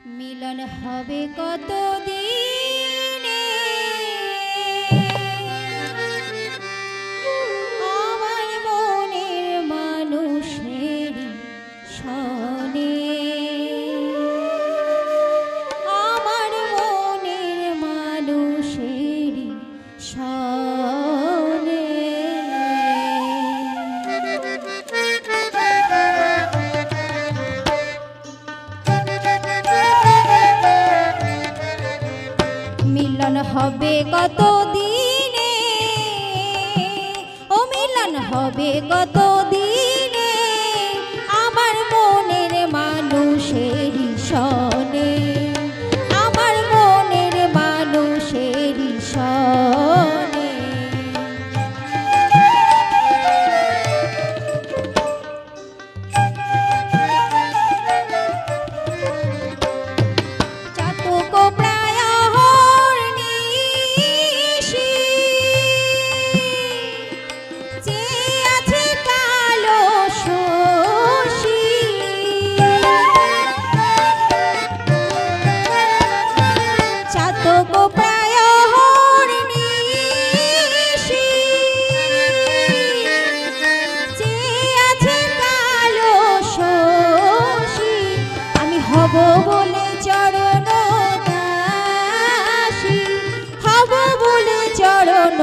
মিলন হবে কত দিনে আমার মনের মানুষের সনে আমার মনের মানুষের সনে মিলন হবে কত দিনে ও মিলন হবে কত দিনে আমার মনের মানুষের সনে আমার মনের মানুষের সনে চাতক প্রায় বলে চরণ দাসী হব বলে চরণ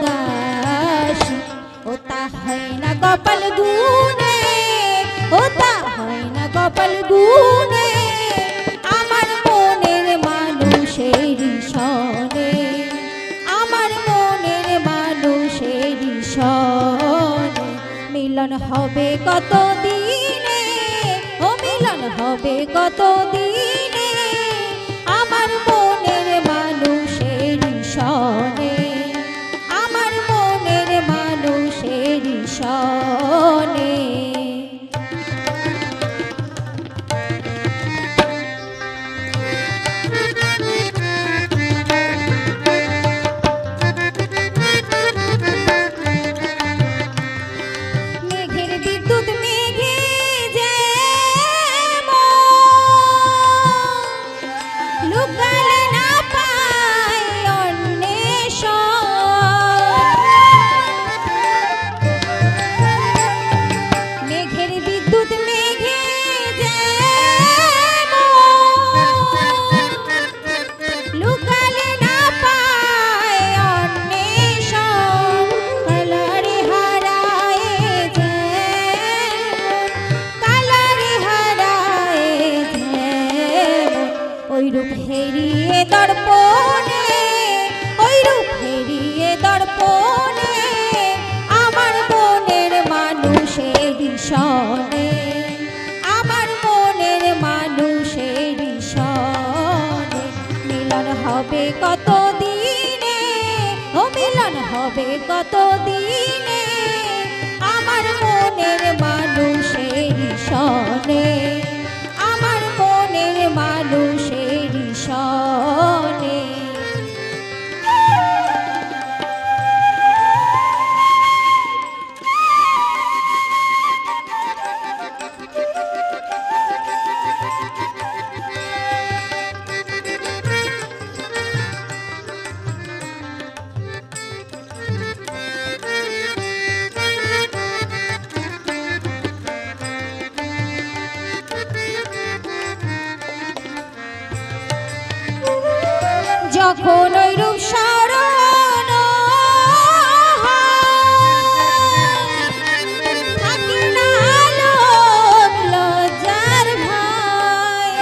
দাসী ও তা হয় না কপাল গুনে ও তা হয় না কপাল গুনে আমার মনের মানুষের সনে আমার মনের মানুষের সনে মিলন হবে কত দিনে ও মিলন হবে কত দিনে আমার মনের মানুষের সনে আমার মনের মানুষের সনে মেঘের বিদ্যুৎ মেঘে লুকালে না পায় অন্বেষণ মেঘের বিদ্যুৎ মেঘে লুকালে না পায় অন্বেষণ কালারে হারায় কালারে হারায় ওই রূপ হেরিয়ে দর্পণে ওই রূপ হেরিয়ে দর্পণে আমার মনের মানুষের সনে আমার মনের মানুষের সনে মিলন হবে কত দিনে ও মিলন হবে কত দিনে আমার মনের মানুষের সনে আমার মনের মানুষের সনে যখন ওই রূপ স্মরণ থাকি না লোক লজ্জার ভয়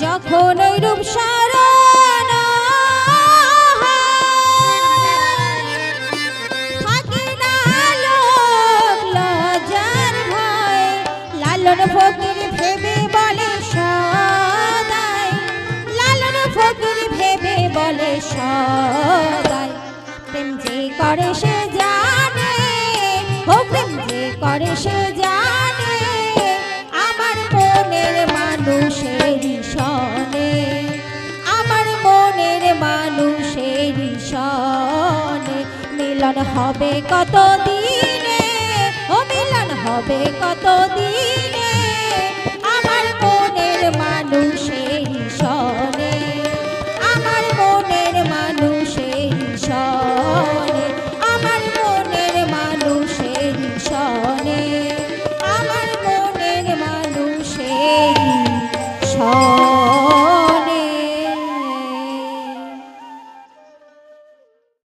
যখন ওই রূপ স্মরণ থাকি না লোক লজ্জার ভয় লালন ফকির ভেবে বলে সদাই লালন ফকির ভেবে বলে সদাই প্রেম যে করে সে জানে ও প্রেম যে করে সে জানে আমার মনের মানুষের সনে আমার মনের মানুষের সনে মিলন হবে কত দিনে ও মিলন হবে কত দিনে সব